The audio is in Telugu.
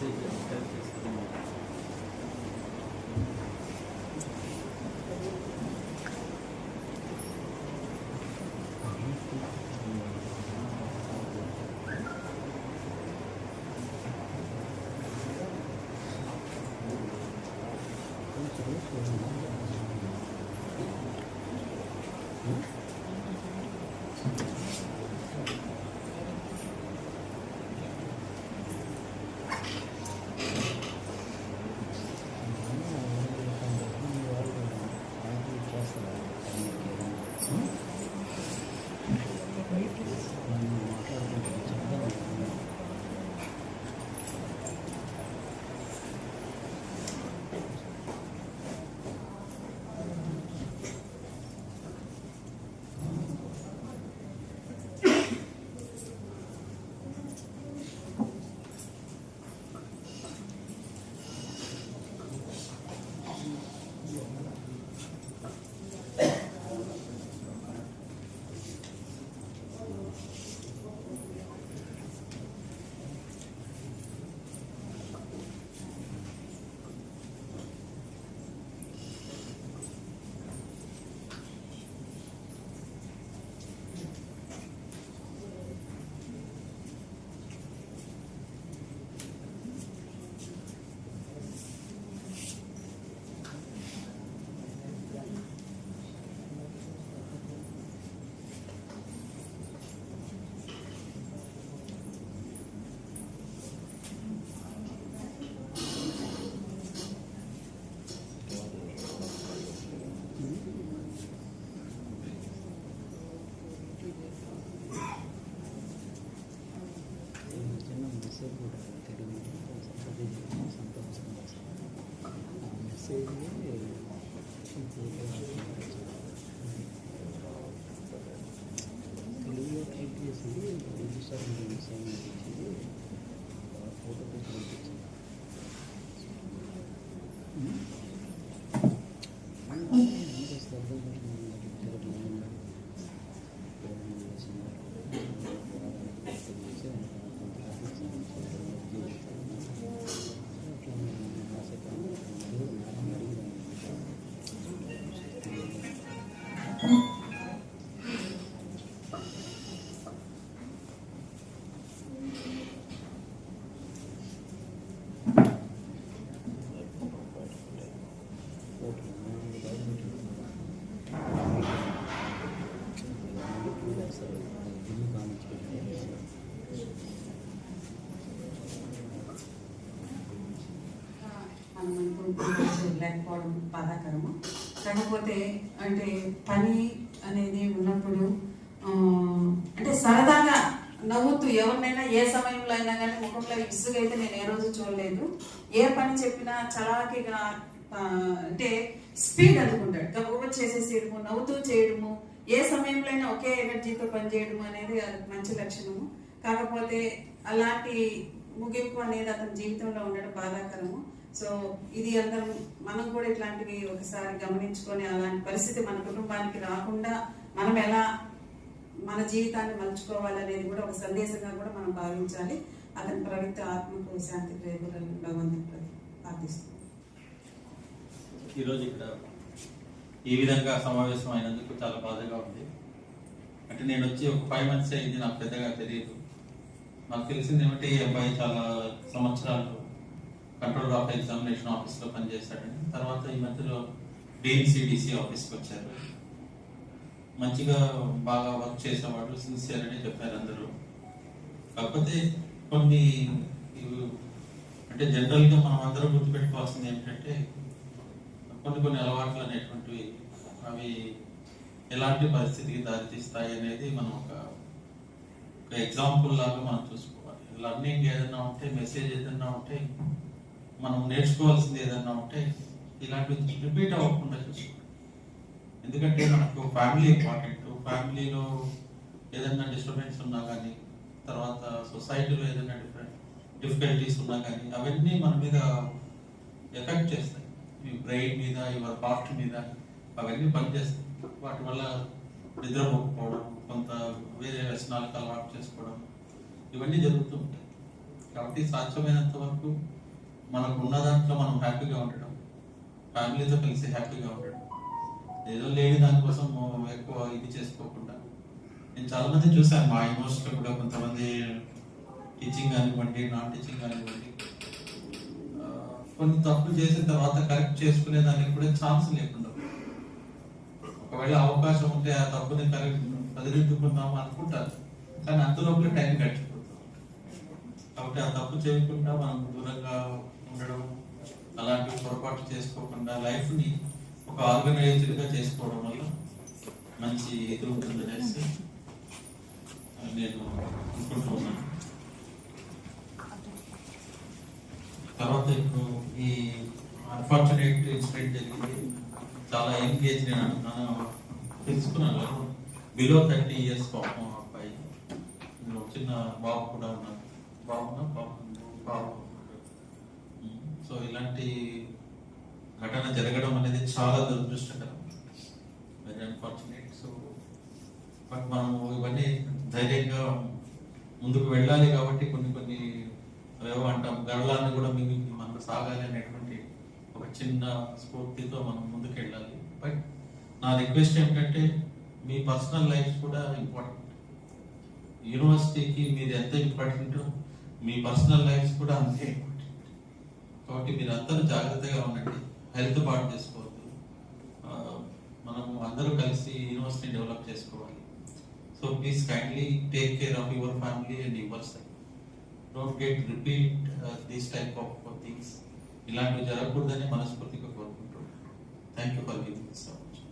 మెసేజ్ టైప్ చేస్తాను. తెలుగులో టైప్ చేసి రిజిస్టర్ ఫోటో పెట్టి పంపించాను. లేకపోవడం బాధాకరము. కాకపోతే అంటే పని అనేది ఉన్నప్పుడు అంటే సరదాగా నవ్వుతూ ఎవరినైనా ఏ సమయంలో అయినా కానీ ముఖంలో విసుగు అయితే నేను ఏ రోజు చూడలేదు. ఏ పని చెప్పినా చలాకీగా అంటే స్పీడ్ అనుకుంటాడు, గబగబా చేసేసేయడము, నవ్వుతూ చేయడము, ఏ సమయంలో అయినా ఒకే ఎనర్జీతో పనిచేయడం అనేది అది మంచి లక్షణము. కాకపోతే అలాంటి ముగింపు అనేది అతని జీవితంలో ఉండడం బాధాకరము. సో ఇది అందరం మనం కూడా ఇట్లాంటివి ఒకసారి గమనించుకొని అలాంటి పరిస్థితి మన కుటుంబానికి రాకుండా మనం ఎలా మన జీవితాన్ని మలుచుకోవాలనేది కూడా ఒక సందేశంగా కూడా మనం భావించాలి. అతని పవిత్ర ఆత్మకు శాంతి ప్రేమలను భగవంతుడు ప్రార్థిస్తున్నాం. ఈరోజు ఇక్కడ ఈ విధంగా సమావేశం అయినందుకు చాలా బాధగా ఉంది. అంటే నేను వచ్చి ఒక 5 months అయింది, నాకు పెద్దగా తెలియదు. నాకు తెలిసింది ఏమంటే ఈ అబ్బాయి చాలా సంవత్సరాలు కంట్రోల్ ఆఫ్ ఎగ్జామినేషన్ ఆఫీస్లో పనిచేశాడని. తర్వాత ఈ మధ్యలో డిఎన్సిడిసి ఆఫీస్కి వచ్చారు. మంచిగా బాగా వర్క్ చేసేవాడు, సిన్సియర్ అని చెప్పారు అందరూ. కాకపోతే కొన్ని అంటే జనరల్గా మనం అందరూ గుర్తుపెట్టుకోవాల్సింది ఏంటంటే కొన్ని అలవాట్లు అనేటువంటివి అవి ఎలాంటి పరిస్థితికి దారితీస్తాయి అనేది మనం ఒక ఎగ్జాంపుల్ లాగా మనం చూసుకోవాలి. లర్నింగ్ ఏదైనా ఉంటే, మెసేజ్ ఏదైనా ఉంటే, మనం నేర్చుకోవాల్సింది ఏదైనా ఉంటే ఇలాంటివి రిపీట్ అవ్వకుండా చూసుకోవాలి. ఎందుకంటే మనకు ఫ్యామిలీ ఇంపార్టెంట్. ఫ్యామిలీలో ఏదైనా డిస్టర్బెన్స్ ఉన్నా కానీ, తర్వాత సొసైటీలో ఏదైనా డిఫికల్టీస్ ఉన్నా కానీ అవన్నీ మన మీద ఎఫెక్ట్ చేస్తాయి. మీ బ్రెయిన్ మీద, యువర్ హార్ట్ మీద అవన్నీ పనిచేస్తాయి. వాటి వల్ల నిద్రపోకపోవడం, కొంత వేరే వ్యసనాలకు అలవాటు చేసుకోవడం, ఇవన్నీ జరుగుతూ ఉంటాయి. కాబట్టి సాధ్యమైనంత వరకు మనకు ఉన్న దాంట్లో మనం హ్యాపీగా ఉండడం, ఫ్యామిలీతో కలిసి హ్యాపీగా ఉండడం, ఏదో లేని దానికోసం ఎక్కువ ఇది చేసుకోకుండా. నేను చాలా మంది చూశాను మా యూనివర్సిటీలో కూడా, కొంతమంది టీచింగ్ కానివ్వండి, నాన్ టీచింగ్ కానివ్వండి, కొన్ని తప్పులు చేసిన తర్వాత కరెక్ట్ చేసుకునే దానికి కూడా ఛాన్స్ లేకుండా, ఒకవేళ అవకాశం ఉంటే ఆ తప్పుని కరెక్ట్ సరిదిద్దుకుందాం అనుకుంటారు, కానీ అందులోపలే టైం గడిచిపోతాం. కాబట్టి ఆ తప్పు చేయకుండా మనం దూరంగా ఉండడం, అలాంటి పొరపాటు చేసుకోకుండా లైఫ్ని ఒక ఆర్గనైజ్డ్గా చేసుకోవడం వల్ల మంచి ఇది ఉంటుంది అనేసి నేను అనుకుంటున్నాను. తర్వాత ఇప్పుడు ఈ అన్ఫార్చునేట్ ఇన్సిడెంట్ జరిగింది, చాలా ఎంగేజ్ నేను అంటున్నాను, తెలుసుకున్నాను. బిలో 30 years పాపం అబ్బాయి, చిన్న బాబు కూడా ఉన్నారు, బాబు. సో ఇలాంటి ఘటన జరగడం అనేది చాలా దురదృష్టకరం, వెరీ అన్ఫార్చునేట్. సో బట్ మనం ఇవన్నీ ధైర్యంగా ముందుకు వెళ్ళాలి కాబట్టి కొన్ని ఏవో అంటాం, గళ్ళాన్ని కూడా మిగిలి మనకు సాగాలి అనేటువంటి ఒక చిన్న స్ఫూర్తితో మనం ముందుకు వెళ్ళాలి. బట్ నా రిక్వెస్ట్ ఏమిటంటే, మీ పర్సనల్ లైఫ్ కూడా ఇంపార్టెంట్. యూనివర్సిటీకి మీరు ఎంత ఇంపార్టెంట్, మీ పర్సనల్ లైఫ్ కూడా అంతే ఇంపార్టెంట్. కాబట్టి మీరు అందరూ జాగ్రత్తగా ఉండండి, హెల్త్ పాటు చేసుకోవద్దు. మనము అందరూ కలిసి యూనివర్సిటీ డెవలప్ చేసుకోవాలి. So please kindly take care of your family and your self. Don't get repeat these type of things. ఇలాంటివి జరగకూడదని మనస్ఫూర్తిగా కోరుకుంటున్నాను. Thank you for giving this opportunity.